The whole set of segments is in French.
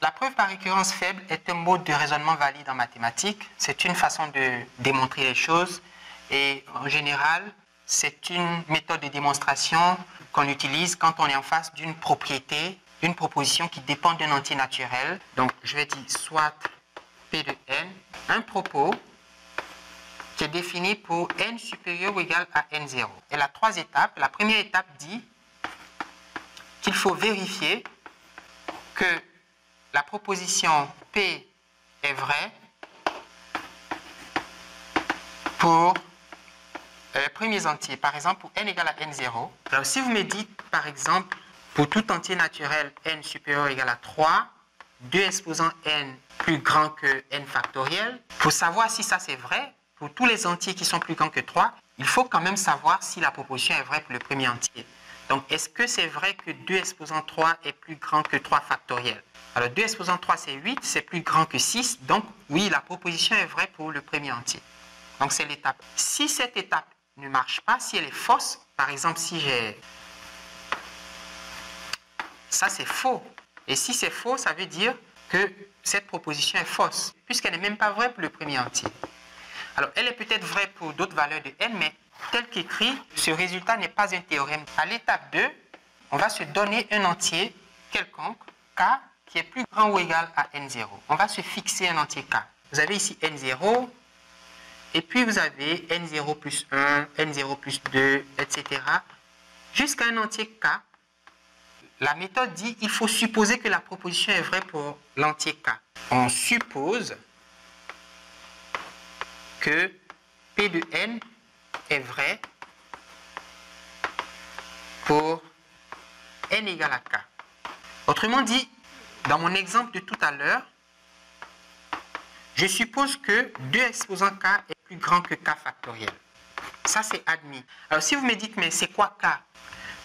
La preuve par récurrence faible est un mode de raisonnement valide en mathématiques. C'est une façon de démontrer les choses et en général, c'est une méthode de démonstration qu'on utilise quand on est en face d'une propriété, d'une proposition qui dépend d'un entier naturel. Donc, je vais dire soit P de n, un propos qui est défini pour n supérieur ou égal à n0. Elle a trois étapes. La première étape dit qu'il faut vérifier que la proposition P est vraie pour les premiers entiers. Par exemple, pour n égale à n0. Alors, si vous me dites, par exemple, pour tout entier naturel n supérieur ou égal à 3, 2 exposant n plus grand que n factoriel, pour savoir si ça c'est vrai, pour tous les entiers qui sont plus grands que 3, il faut quand même savoir si la proposition est vraie pour le premier entier. Donc, est-ce que c'est vrai que 2 exposant 3 est plus grand que 3 factoriel? Alors, 2 exposant 3, c'est 8, c'est plus grand que 6. Donc, oui, la proposition est vraie pour le premier entier. Donc, c'est l'étape. Si cette étape ne marche pas, si elle est fausse, par exemple, si j'ai... Ça, c'est faux. Et si c'est faux, ça veut dire que cette proposition est fausse, puisqu'elle n'est même pas vraie pour le premier entier. Alors, elle est peut-être vraie pour d'autres valeurs de n, mais tel qu'écrit, ce résultat n'est pas un théorème. À l'étape 2, on va se donner un entier quelconque, k, qui est plus grand ou égal à n0. On va se fixer un entier k. Vous avez ici n0, et puis vous avez n0 plus 1, n0 plus 2, etc. Jusqu'à un entier k. La méthode dit qu'il faut supposer que la proposition est vraie pour l'entier k. On suppose que P de n est vrai pour n égale à k. Autrement dit, dans mon exemple de tout à l'heure, je suppose que 2 exposant k est plus grand que k factoriel. Ça, c'est admis. Alors, si vous me dites, mais c'est quoi k?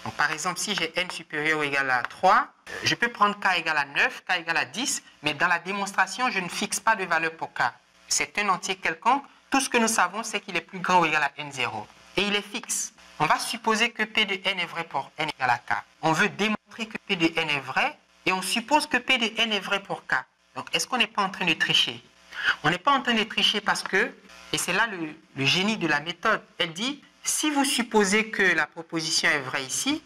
Donc, par exemple, si j'ai n supérieur ou égal à 3, je peux prendre k égale à 9, k égale à 10, mais dans la démonstration, je ne fixe pas de valeur pour k. C'est un entier quelconque. Tout ce que nous savons, c'est qu'il est plus grand ou égal à n0. Et il est fixe. On va supposer que P de n est vrai pour n égale à k. On veut démontrer que P de n est vrai et on suppose que P de n est vrai pour k. Donc, est-ce qu'on n'est pas en train de tricher? On n'est pas en train de tricher parce que, et c'est là le génie de la méthode, elle dit, si vous supposez que la proposition est vraie ici,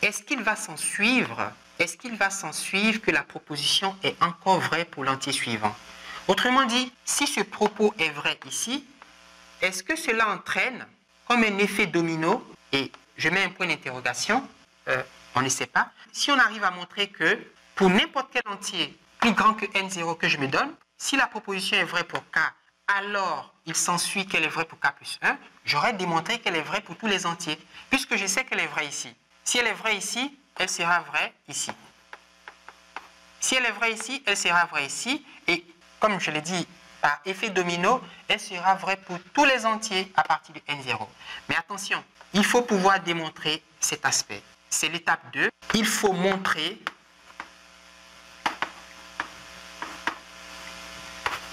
est-ce qu'il va s'en suivre que la proposition est encore vraie pour l'entier suivant? Autrement dit, si ce propos est vrai ici, est-ce que cela entraîne comme un effet domino, et je mets un point d'interrogation, on ne sait pas, si on arrive à montrer que pour n'importe quel entier plus grand que n0 que je me donne, si la proposition est vraie pour k, alors il s'ensuit qu'elle est vraie pour k plus 1, j'aurais démontré qu'elle est vraie pour tous les entiers, puisque je sais qu'elle est vraie ici. Si elle est vraie ici, elle sera vraie ici. Si elle est vraie ici, elle sera vraie ici, et comme je l'ai dit, par effet domino, elle sera vraie pour tous les entiers à partir de n0. Mais attention, il faut pouvoir démontrer cet aspect. C'est l'étape 2. Il faut montrer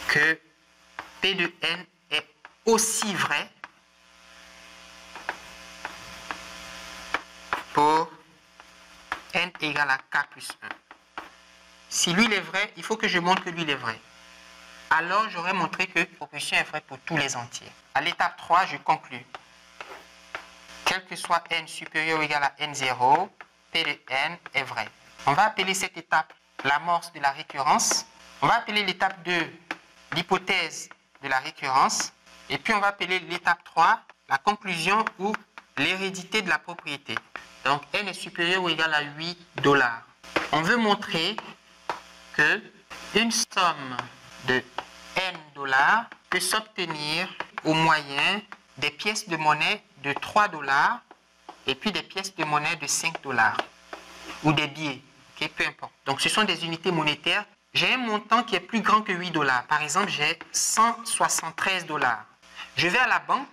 que P de n est aussi vrai pour n égale à k plus 1. Si lui il est vrai, il faut que je montre que lui il est vrai. Alors j'aurais montré que la proposition est vraie pour tous les entiers. À l'étape 3, je conclus. Quel que soit n supérieur ou égal à n0, P de n est vrai. On va appeler cette étape l'amorce de la récurrence. On va appeler l'étape 2 l'hypothèse de la récurrence. Et puis on va appeler l'étape 3 la conclusion ou l'hérédité de la propriété. Donc n est supérieur ou égal à 8 $. On veut montrer que une somme de n $ peut s'obtenir au moyen des pièces de monnaie de 3 $ et puis des pièces de monnaie de 5 $ ou des billets, okay, peu importe. Donc ce sont des unités monétaires. J'ai un montant qui est plus grand que 8 $. Par exemple, j'ai 173 $. Je vais à la banque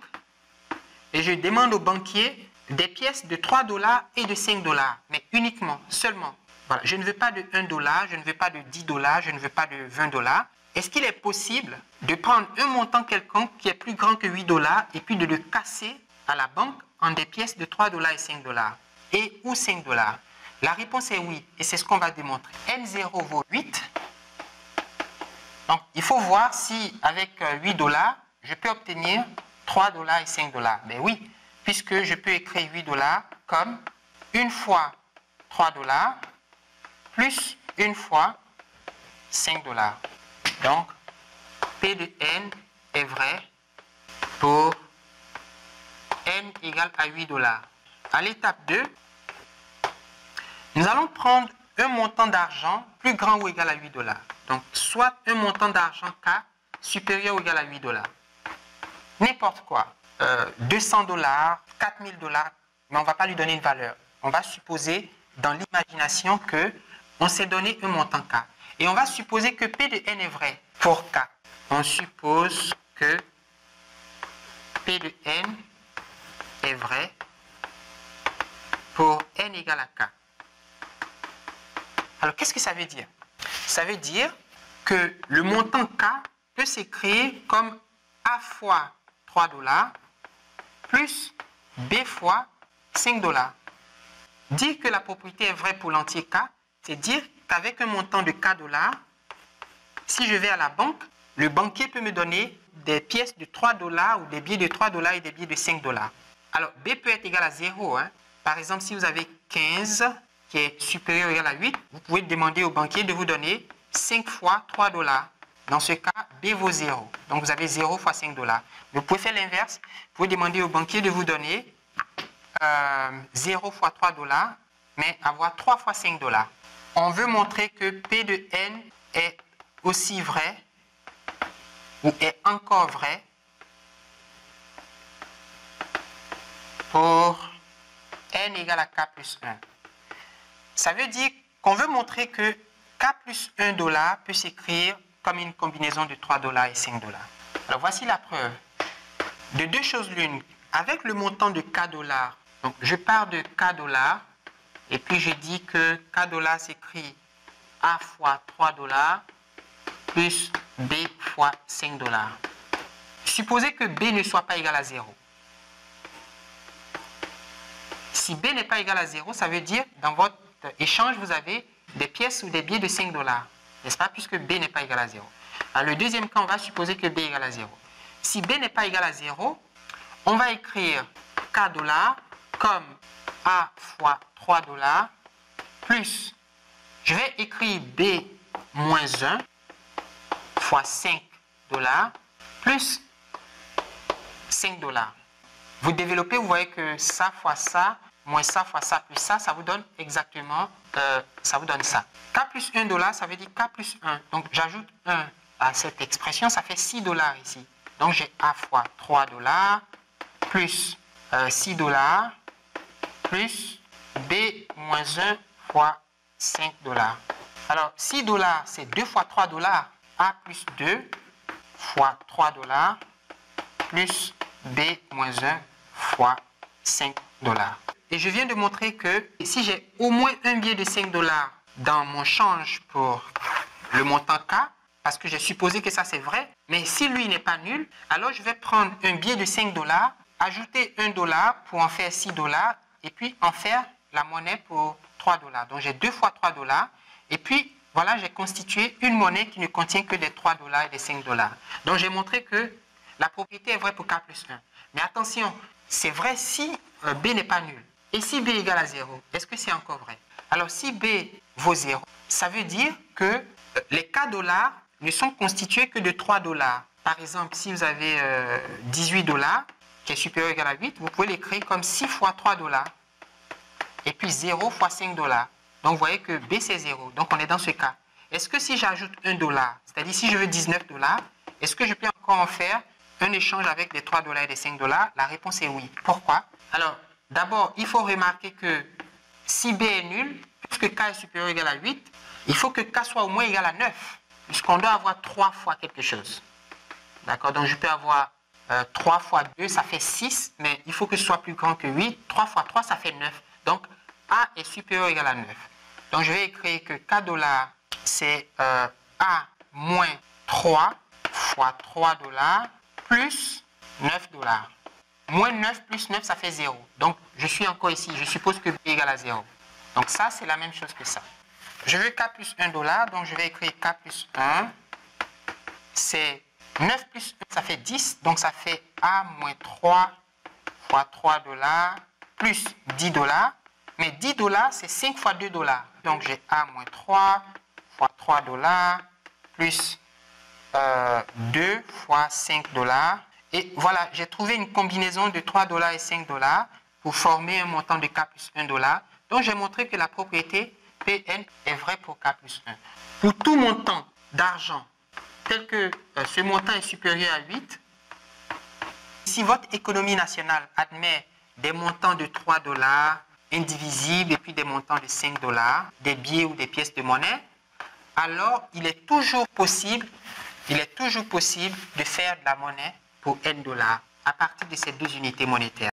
et je demande au banquier des pièces de 3 $ et de 5 $, mais uniquement, seulement. Voilà. Je ne veux pas de 1 $, je ne veux pas de 10 $, je ne veux pas de 20 $. Est-ce qu'il est possible de prendre un montant quelconque qui est plus grand que 8 $ et puis de le casser à la banque en des pièces de 3 $ et 5 $? Et ou 5 $? La réponse est oui, et c'est ce qu'on va démontrer. N0 vaut 8, Donc, il faut voir si avec 8 $, je peux obtenir 3 $ et 5 $. Ben oui, puisque je peux écrire 8 $ comme 1 fois 3 $ plus 1 fois 5 $. Donc, P de n est vrai pour n égale à 8 $. À l'étape 2, nous allons prendre un montant d'argent plus grand ou égal à 8 $. Donc, soit un montant d'argent K supérieur ou égal à 8 $. N'importe quoi. 200 $, 4000 $, mais on ne va pas lui donner une valeur. On va supposer dans l'imagination que on s'est donné un montant K. Et on va supposer que P de n est vrai pour K. On suppose que P de n est vrai pour n égale à K. Alors, qu'est-ce que ça veut dire? Ça veut dire que le montant K peut s'écrire comme A fois 3 $ plus B fois 5 $. Dire que la propriété est vraie pour l'entier K, c'est dire qu'avec un montant de K $, si je vais à la banque, le banquier peut me donner des pièces de 3 $ ou des billets de 3 $ et des billets de 5 $. Alors, B peut être égal à 0. Par exemple, si vous avez 15 qui est supérieur ou égal à 8, vous pouvez demander au banquier de vous donner 5 fois 3 $. Dans ce cas, B vaut 0. Donc, vous avez 0 fois 5 $. Vous pouvez faire l'inverse. Vous pouvez demander au banquier de vous donner 0 fois 3 $, mais avoir 3 fois 5 $. On veut montrer que P de n est aussi vrai ou est encore vrai pour n égale à K plus 1. Ça veut dire qu'on veut montrer que K plus 1 $ peut s'écrire comme une combinaison de 3 $ et 5 $. Alors voici la preuve. De deux choses l'une, avec le montant de K $, donc je pars de K $ et puis je dis que K $ s'écrit A fois 3 $ plus B fois 5 $. Supposez que B ne soit pas égal à 0. Si B n'est pas égal à 0, ça veut dire dans votre échange, vous avez des pièces ou des billets de 5 $. N'est-ce pas? Puisque B n'est pas égal à 0. Alors, le deuxième cas, on va supposer que B est égal à 0. Si B n'est pas égal à 0, on va écrire K $ comme A fois 3 $ plus, je vais écrire B moins 1 fois 5 $ plus 5 $. Vous développez, vous voyez que ça fois ça, moins ça fois ça plus ça, ça vous donne exactement, ça vous donne ça. K plus 1 $, ça veut dire K plus 1. Donc j'ajoute 1 à cette expression, ça fait 6 $ ici. Donc j'ai A fois 3 $ plus 6 $ plus B moins 1 fois 5 $. Alors 6 $ c'est 2 fois 3 $, A plus 2 fois 3 $ plus B moins 1 fois 5 $. Et je viens de montrer que si j'ai au moins un billet de 5 $ dans mon change pour le montant K, parce que j'ai supposé que ça c'est vrai, mais si lui n'est pas nul, alors je vais prendre un billet de 5 $, ajouter 1 $ pour en faire 6 $ et puis en faire la monnaie pour 3 $. Donc j'ai 2 fois 3 $ et puis voilà, j'ai constitué une monnaie qui ne contient que des 3 $ et des 5 $. Donc j'ai montré que la propriété est vraie pour K plus 1. Mais attention, c'est vrai si B n'est pas nul. Et si B est égal à 0, est-ce que c'est encore vrai? Alors si B vaut 0, ça veut dire que les K $ ne sont constitués que de 3 $. Par exemple, si vous avez 18 $, qui est supérieur ou égal à 8, vous pouvez l'écrire comme 6 fois 3 $. Et puis 0 fois 5 $. Donc vous voyez que B c'est 0. Donc on est dans ce cas. Est-ce que si j'ajoute 1 $, c'est-à-dire si je veux 19 $, est-ce que je peux encore en faire un échange avec des 3 $ et des 5 $? La réponse est oui. Pourquoi? Alors, d'abord, il faut remarquer que si B est nul, puisque K est supérieur ou égal à 8, il faut que K soit au moins égal à 9, puisqu'on doit avoir 3 fois quelque chose. D'accord? Donc, je peux avoir 3 fois 2, ça fait 6, mais il faut que ce soit plus grand que 8. 3 fois 3, ça fait 9. Donc, A est supérieur ou égal à 9. Donc, je vais écrire que K $, c'est A moins 3 fois 3 $ plus 9 $. Moins 9 plus 9, ça fait 0. Donc, je suis encore ici. Je suppose que B est égal à 0. Donc, ça, c'est la même chose que ça. Je veux K plus 1 $, donc je vais écrire K plus 1 c'est 9 plus 1, ça fait 10. Donc, ça fait A moins 3 fois 3 $, plus 10 $. Mais 10 $, c'est 5 fois 2 $. Donc, j'ai A moins 3 fois 3 $, plus 2 fois 5 $. Et voilà, j'ai trouvé une combinaison de 3 $ et 5 $ pour former un montant de K plus 1 $. Donc, j'ai montré que la propriété Pn est vraie pour K plus 1. Pour tout montant d'argent, tel que ce montant est supérieur à 8, si votre économie nationale admet des montants de 3 $ indivisibles et puis des montants de 5 $, des billets ou des pièces de monnaie, alors il est toujours possible de faire de la monnaie pour N $ à partir de ces deux unités monétaires.